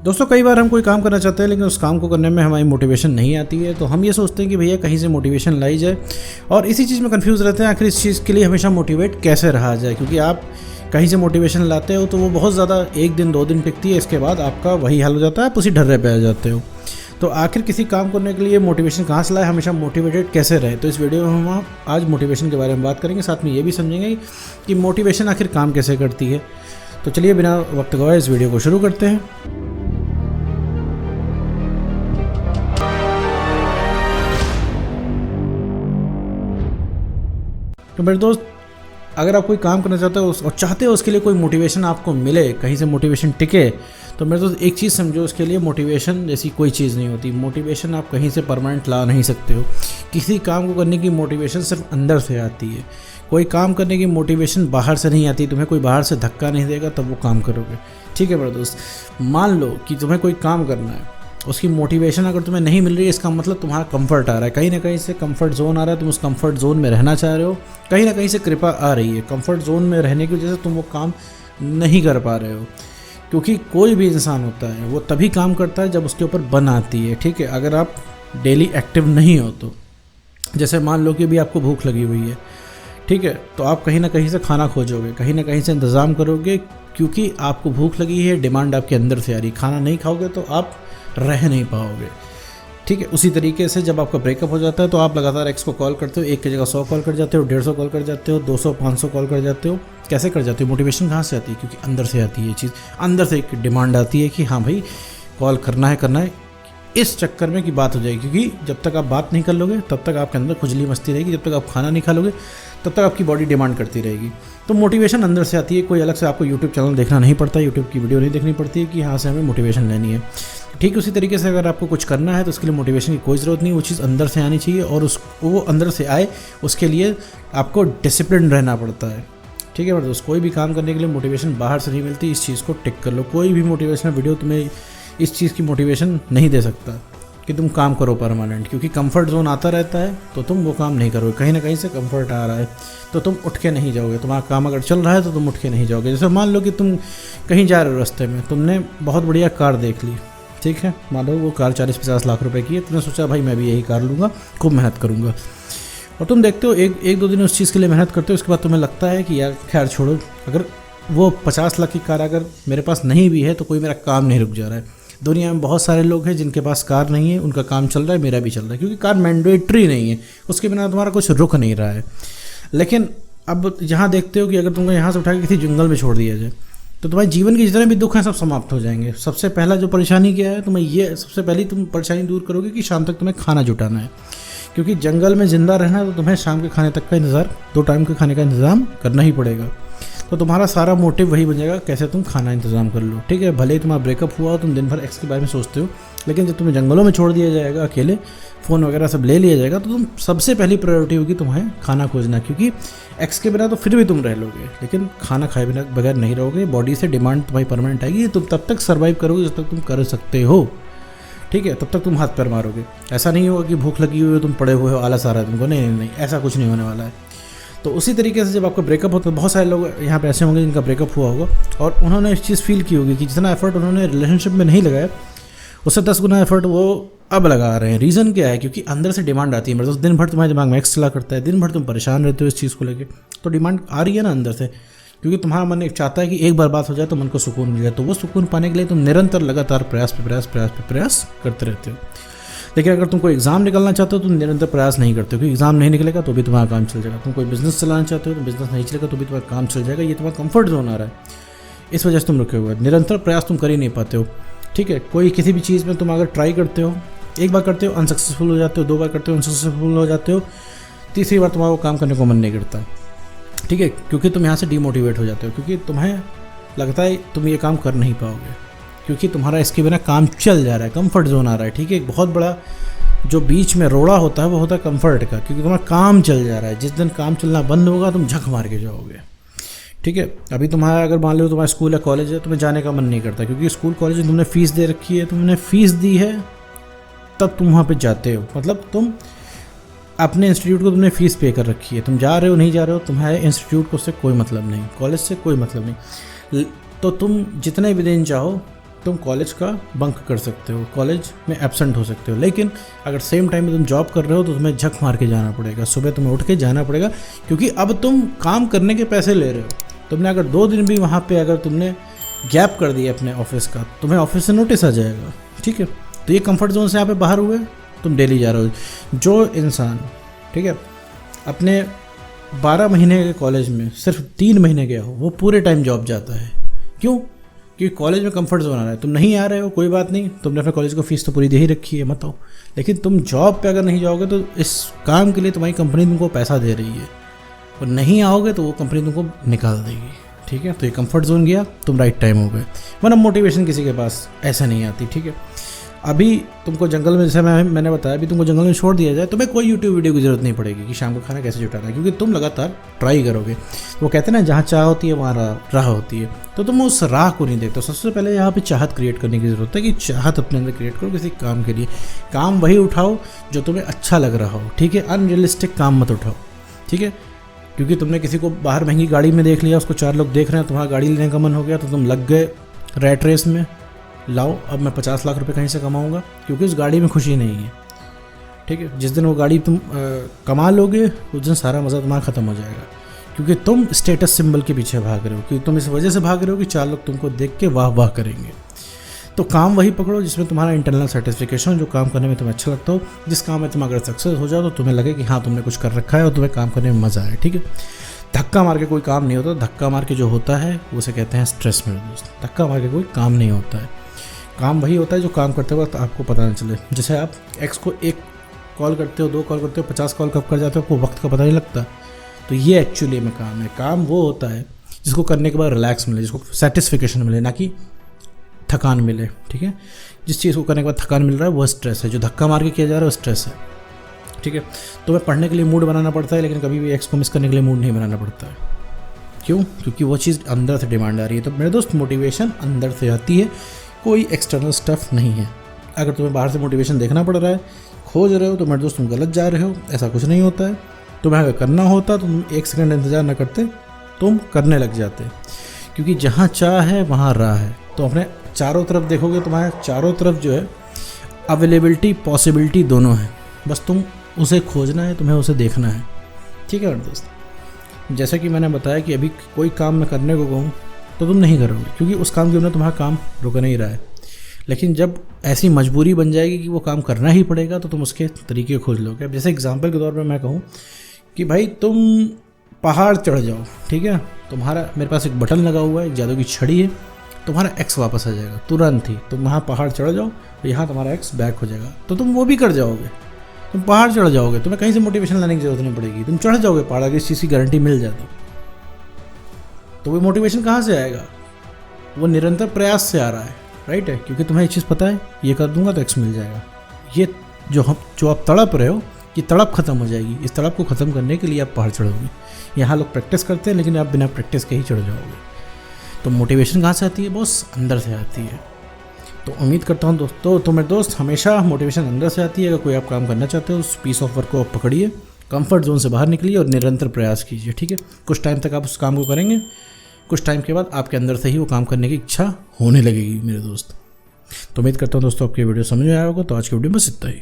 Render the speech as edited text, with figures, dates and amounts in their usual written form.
दोस्तों कई बार हम कोई काम करना चाहते हैं लेकिन उस काम को करने में हमारी मोटिवेशन नहीं आती है, तो हम ये सोचते हैं कि भैया कहीं से मोटिवेशन लाई जाए और इसी चीज़ में कंफ्यूज रहते हैं आखिर इस चीज़ के लिए हमेशा मोटिवेट कैसे रहा जाए। क्योंकि आप कहीं से मोटिवेशन लाते हो तो वो बहुत ज़्यादा 1 दिन 2 दिन टिकती है, इसके बाद आपका वही हाल हो जाता है, आप उसी ढर्रे पे आ जाते हो। तो आखिर किसी काम करने के लिए मोटिवेशन कहाँ से लाए, हमेशा मोटिवेटेड कैसे रहे। तो इस वीडियो में हम आज मोटिवेशन के बारे में बात करेंगे, साथ में ये भी समझेंगे कि मोटिवेशन आखिर काम कैसे करती है। तो चलिए बिना वक्त गवाए इस वीडियो को शुरू करते हैं। तो मेरे दोस्त, अगर आप कोई काम करना चाहते हो और चाहते हो उसके लिए कोई मोटिवेशन आपको मिले, कहीं से मोटिवेशन टिके, तो मेरे दोस्त एक चीज़ समझो, उसके लिए मोटिवेशन जैसी कोई चीज़ नहीं होती। मोटिवेशन आप कहीं से परमानेंट ला नहीं सकते हो। किसी काम को करने की मोटिवेशन सिर्फ अंदर से आती है। कोई काम करने की मोटिवेशन बाहर से नहीं आती। तुम्हें कोई बाहर से धक्का नहीं देगा तब वो काम करोगे। ठीक है मेरे दोस्त, मान लो कि तुम्हें कोई काम करना है, उसकी मोटिवेशन अगर तुम्हें नहीं मिल रही है, इसका मतलब तुम्हारा कंफर्ट आ रहा है, कहीं ना कहीं से कंफर्ट जोन आ रहा है, तुम उस कंफर्ट जोन में रहना चाह रहे हो, कहीं ना कहीं से कृपा आ रही है। कंफर्ट जोन में रहने की वजह से तुम वो काम नहीं कर पा रहे हो। क्योंकि कोई भी इंसान होता है वो तभी काम करता है जब उसके ऊपर बन आती है। ठीक है, अगर आप डेली एक्टिव नहीं हो तो, जैसे मान लो कि अभी आपको भूख लगी हुई है, ठीक है, तो आप कहीं ना कहीं से खाना खोजोगे, कहीं ना कहीं से इंतज़ाम करोगे, क्योंकि आपको भूख लगी है, डिमांड आपके अंदर से आ रही। खाना नहीं खाओगे तो आप रह नहीं पाओगे। ठीक है, उसी तरीके से जब आपका ब्रेकअप हो जाता है तो आप लगातार एक्स को कॉल करते हो, 1 की जगह 100 कॉल कर जाते हो, 150 कॉल कर जाते हो, 200 500 कॉल कर जाते हो। कैसे कर जाते हो? मोटिवेशन कहाँ से आती है? क्योंकि अंदर से आती है ये चीज़। अंदर से एक डिमांड आती है कि हाँ भाई कॉल करना है। इस चक्कर में की बात हो जाएगी, क्योंकि जब तक आप बात नहीं कर लोगे तब तक आपके अंदर खुजली मस्ती रहेगी, जब तक आप खाना नहीं खा लोगे तब तक आपकी बॉडी डिमांड करती रहेगी। तो मोटिवेशन अंदर से आती है। कोई अलग से आपको यूट्यूब चैनल देखना नहीं पड़ता, यूट्यूब की वीडियो नहीं देखनी पड़ती है कि यहाँ से हमें मोटिवेशन लेनी है। ठीक उसी तरीके से अगर आपको कुछ करना है तो उसके लिए मोटिवेशन की कोई ज़रूरत नहीं, वो चीज़ अंदर से आनी चाहिए, और वो अंदर से आए उसके लिए आपको डिसिप्लिन रहना पड़ता है। ठीक है मेरे दोस्त, कोई भी काम करने के लिए मोटिवेशन बाहर से नहीं मिलती। इस चीज़ को टिक कर लो। कोई भी मोटिवेशनल वीडियो तुम्हें इस चीज़ की मोटिवेशन नहीं दे सकता कि तुम काम करो परमानेंट, क्योंकि कंफर्ट जोन आता रहता है तो तुम वो काम नहीं करोगे। कहीं ना कहीं से कंफर्ट आ रहा है तो तुम उठ के नहीं जाओगे। तुम्हारा काम अगर चल रहा है तो तुम उठ के नहीं जाओगे। जैसे मान लो कि तुम कहीं जा रहे हो, रास्ते में तुमने बहुत बढ़िया कार देख ली, ठीक है, मान लो वो कार 40-50 लाख रुपए की है, तुमने सोचा भाई मैं भी यही कार लूँगा, खूब मेहनत करूँगा, और तुम देखते हो एक 2 दिन उस चीज़ के लिए मेहनत करते हो, उसके बाद तुम्हें लगता है कि यार खैर छोड़ो, अगर वो 50 लाख की कार अगर मेरे पास नहीं भी है तो कोई मेरा काम नहीं रुक जा रहा है। दुनिया में बहुत सारे लोग हैं जिनके पास कार नहीं है, उनका काम चल रहा है, मेरा भी चल रहा है, क्योंकि कार मैंडेटरी नहीं है, उसके बिना तुम्हारा कुछ रुक नहीं रहा है। लेकिन अब यहाँ देखते हो कि अगर तुमको यहाँ से उठा के किसी जंगल में छोड़ दिया जाए तो तुम्हारे जीवन के जितने भी दुख हैं सब समाप्त हो जाएंगे। सबसे पहला जो परेशानी क्या है, तुम्हें ये सबसे पहली तुम परेशानी दूर करोगे कि शाम तक तुम्हें खाना जुटाना है, क्योंकि जंगल में ज़िंदा रहना है तो तुम्हें शाम के खाने तक का इंतज़ार, 2 टाइम के खाने का इंतज़ाम करना ही पड़ेगा। तो तुम्हारा सारा मोटिव वही बन जाएगा, कैसे तुम खाना इंतज़ाम कर लो। ठीक है, भले ही तुम्हारा ब्रेकअप हुआ हो, तुम दिन भर एक्स के बारे में सोचते हो, लेकिन जब तुम्हें जंगलों में छोड़ दिया जाएगा, अकेले फ़ोन वगैरह सब ले लिया जाएगा, तो तुम सबसे पहली प्रायोरिटी होगी तुम्हें खाना खोजना, क्योंकि एक्स के बिना तो फिर भी तुम रह लोगे, लेकिन खाना खाए बिना बगैर नहीं रहोगे। बॉडी से डिमांड तुम्हारी परमानेंट आएगी, तुम तब तक सर्वाइव करोगे जब तक तुम कर सकते हो। ठीक है, तब तक तुम हाथ पैर मारोगे। ऐसा नहीं होगा कि भूख लगी हुई हो, तुम पड़े हुए हो, आलस आ रहा है तुमको, नहीं, ऐसा कुछ नहीं होने वाला है। तो उसी तरीके से जब आपका ब्रेकअप होता है, बहुत सारे लोग यहाँ पे ऐसे होंगे जिनका ब्रेकअप हुआ होगा और उन्होंने इस चीज़ फील की होगी कि जितना एफर्ट उन्होंने रिलेशनशिप में नहीं लगाया उससे 10 गुना एफर्ट वो अब लगा रहे हैं। रीज़न क्या है? क्योंकि अंदर से डिमांड आती है। मेरे दोस्त, दिन भर तुम्हारे दिमाग में एक्स चला करता है, दिन भर तुम परेशान रहते हो इस चीज़ को लेकर, तो डिमांड आ रही है ना अंदर से, क्योंकि तुम्हारा मन एक चाहता है कि एक बार बात हो जाए तो मन को सुकून मिल जाए। तो वो सुकून पाने के लिए तुम निरंतर लगातार प्रयास करते रहते हो। लेकिन अगर तुम कोई एग्ज़ाम निकलना चाहते हो तो तुम निरंतर प्रयास नहीं करते हो, क्योंकि एग्ज़ाम नहीं निकलेगा तो भी तुम्हारा काम चल जाएगा। तुम कोई बिज़नेस चलाना चाहते हो तो बिज़नेस नहीं चलेगा तो भी तुम्हारा काम चल जाएगा। ये तुम्हारा कंफर्ट जोन आ रहा है, इस वजह से तुम रुके हुए हो। निरंतर प्रयास तुम कर ही नहीं पाते हो। ठीक है, कोई किसी भी चीज़ में तुम अगर ट्राई करते हो, एक बार करते हो अनसक्सेसफुल हो जाते हो, 2 बार करते हो अनसक्सेसफुल हो जाते हो, तीसरी बार तुम्हारा वो काम करने को मन नहीं करता। ठीक है, क्योंकि तुम यहाँ से डीमोटिवेट हो जाते हो, क्योंकि तुम्हें लगता है तुम ये काम कर नहीं पाओगे, क्योंकि तुम्हारा इसके बिना काम चल जा रहा है, कंफर्ट जोन आ रहा है। ठीक है, एक बहुत बड़ा जो बीच में रोड़ा होता है वो होता है कंफर्ट का, क्योंकि तुम्हारा काम चल जा रहा है। जिस दिन काम चलना बंद होगा तुम झक मार के जाओगे। ठीक है, अभी तुम्हारा अगर मान लो तुम्हारा स्कूल या कॉलेज है, तुम्हें जाने का मन नहीं करता, क्योंकि स्कूल कॉलेज में तुमने फ़ीस दे रखी है, तुमने फ़ीस दी है तब तुम वहाँ पे जाते हो। मतलब तुम अपने इंस्टीट्यूट को तुमने फ़ीस पे कर रखी है, तुम जा रहे हो नहीं जा रहे हो, तुम्हारे इंस्टीट्यूट को उससे कोई मतलब नहीं, कॉलेज से कोई मतलब नहीं। तो तुम जितने भी दिन चाहो तुम कॉलेज का बंक कर सकते हो, कॉलेज में एब्सेंट हो सकते हो, लेकिन अगर सेम टाइम में तुम जॉब कर रहे हो तो तुम्हें झक मार के जाना पड़ेगा, सुबह तुम्हें उठ के जाना पड़ेगा, क्योंकि अब तुम काम करने के पैसे ले रहे हो। तुमने अगर 2 दिन भी वहाँ पे अगर तुमने गैप कर दिया अपने ऑफिस का, तुम्हें ऑफिस से नोटिस आ जाएगा, ठीक है। तो ये कंफर्ट जोन से यहाँ पे बाहर हुए, तुम डेली जा रहे हो। जो इंसान, ठीक है, अपने 12 महीने के कॉलेज में सिर्फ 3 महीने गया हो, वो पूरे टाइम जॉब जाता है। क्यों? क्योंकि कॉलेज में कंफर्ट जोन आ रहा है। तुम नहीं आ रहे हो, कोई बात नहीं, तुमने अपने कॉलेज को फीस तो पूरी दे ही रखी है, मत आओ। लेकिन तुम जॉब पे अगर नहीं जाओगे तो इस काम के लिए तुम्हारी कंपनी तुमको पैसा दे रही है, और नहीं आओगे तो वो कंपनी तुमको निकाल देगी, ठीक है। तो ये कंफर्ट जोन गया, तुम राइट टाइम हो गए। वरना मोटिवेशन किसी के पास ऐसा नहीं आती, ठीक है। अभी तुमको जंगल में, जैसे मैंने बताया, अभी तुमको जंगल में छोड़ दिया जाए, तुम्हें कोई यूट्यूब वीडियो की ज़रूरत नहीं पड़ेगी कि शाम को खाना कैसे जुटाना है, क्योंकि तुम लगातार ट्राई करोगे। वो कहते हैं ना, जहाँ चाह होती है वहाँ राह होती है। तो तुम उस राह को नहीं देखते। सबसे पहले यहाँ पे चाहत क्रिएट करने की ज़रूरत है कि चाहत अपने अंदर क्रिएट करो किसी काम के लिए। काम वही उठाओ जो तुम्हें अच्छा लग रहा हो, ठीक है। अनरियलिस्टिक काम मत उठाओ, ठीक है। क्योंकि तुमने किसी को बाहर महंगी गाड़ी में देख लिया, उसको 4 लोग देख रहे हैं, तुम्हारा गाड़ी लेने का मन हो गया, तो तुम लग गए रैट रेस में, लाओ अब मैं 50 लाख रुपए कहीं से कमाऊंगा, क्योंकि उस गाड़ी में खुशी नहीं है, ठीक है। जिस दिन वो गाड़ी तुम कमा लोगे, उस दिन सारा मज़ा तुम्हारा ख़त्म हो जाएगा, क्योंकि तुम स्टेटस सिंबल के पीछे भाग रहे हो, क्योंकि तुम इस वजह से भाग रहे हो कि 4 लोग तुमको देख के वाह वाह करेंगे। तो काम वही पकड़ो जिसमें तुम्हारा इंटरनल सेटिस्फिकेशन, जो काम करने में तुम्हें अच्छा लगता हो। जिस काम में तुम अगर सक्सेस हो जाओ तो तुम्हें लगे कि हाँ तुमने कुछ कर रखा है और तुम्हें काम करने में मज़ा आए, ठीक है। धक्का मार के कोई काम नहीं होता। धक्का मार के जो होता है उसे कहते हैं स्ट्रेस, मेरे दोस्त। धक्का मार के कोई काम नहीं होता है। काम वही होता है जो काम करते वक्त आपको पता न चले। जैसे आप एक्स को 1 कॉल करते हो, 2 कॉल करते हो, 50 कॉल कब कर जाते हो, आपको वक्त का पता नहीं लगता। तो ये एक्चुअली में काम है। काम वो होता है जिसको करने के बाद रिलैक्स मिले, जिसको सेटिस्फिकेशन मिले, ना कि थकान मिले, ठीक है। जिस चीज़ को करने के बाद थकान मिल रहा है वो स्ट्रेस है। जो धक्का मार के किया जा रहा है वो स्ट्रेस है, ठीक है। तो मैं पढ़ने के लिए मूड बनाना पड़ता है, लेकिन कभी भी एक्स को मिस करने के लिए मूड नहीं बनाना पड़ता है। क्यों? क्योंकि वो चीज़ अंदर से डिमांड आ रही है। तो मेरे दोस्त, मोटिवेशन अंदर से आती है, कोई एक्सटर्नल स्टफ नहीं है। अगर तुम्हें बाहर से मोटिवेशन देखना पड़ रहा है, खोज रहे हो, तो मेरे दोस्त तुम गलत जा रहे हो। ऐसा कुछ नहीं होता है। तुम्हें अगर करना होता तुम 1 सेकंड इंतज़ार न करते, तुम करने लग जाते, क्योंकि जहाँ चाह है वहाँ राह है। तो अपने चारों तरफ देखोगे, तुम्हारे चारों तरफ जो है अवेलेबिलिटी, पॉसिबिलिटी दोनों है। बस तुम उसे खोजना है, तुम्हें उसे देखना है, ठीक है मेरे दोस्त। जैसा कि मैंने बताया कि अभी कोई काम मैं करने को कहूँ तो तुम नहीं करोगे, क्योंकि उस काम के बिना तुम्हारा काम रुक नहीं रहा है। लेकिन जब ऐसी मजबूरी बन जाएगी कि वो काम करना ही पड़ेगा, तो तुम उसके तरीके खोज लोगे। अब जैसे एग्जांपल के तौर पे मैं कहूँ कि भाई तुम पहाड़ चढ़ जाओ, ठीक है। तुम्हारा, मेरे पास एक बटन लगा हुआ है, एक जादू की छड़ी है, तुम्हारा एक्स वापस आ जाएगा तुरंत ही। तुम वहाँ पहाड़ चढ़ जाओ, तो यहाँ तुम्हारा एक्स बैक हो जाएगा, तो तुम वो भी कर जाओगे। तुम पहाड़ चढ़ जाओगे, तुम्हें कहीं से मोटिवेशन लाने की जरूरत नहीं पड़ेगी, तुम चढ़ जाओगे पहाड़, अगर इस चीज़ की गारंटी मिल जाती। तो वो मोटिवेशन कहाँ से आएगा? वो निरंतर प्रयास से आ रहा है, राइट है। क्योंकि तुम्हें एक चीज़ पता है, ये कर दूंगा तो एक्स मिल जाएगा। ये जो आप तड़प रहे हो, ये तड़प खत्म हो जाएगी। इस तड़प को ख़त्म करने के लिए आप पहाड़ चढ़ोगे। यहाँ लोग प्रैक्टिस करते हैं, लेकिन आप बिना प्रैक्टिस के ही चढ़ जाओगे। तो मोटिवेशन कहाँ से आती है बॉस? अंदर से आती है। तो उम्मीद करता हूँ दोस्तों, तो मेरे दोस्त, हमेशा मोटिवेशन अंदर से आती है। अगर कोई आप काम करना चाहते हो, उस पीस ऑफ वर्क को आप पकड़िए, कंफर्ट जोन से बाहर निकलिए और निरंतर प्रयास कीजिए, ठीक है। कुछ टाइम तक आप उस काम को करेंगे, कुछ टाइम के बाद आपके अंदर से ही वो काम करने की इच्छा होने लगेगी मेरे दोस्त। तो उम्मीद करता हूँ दोस्तों आपकी वीडियो समझ में आया होगा। तो आज की वीडियो में बस इतना ही।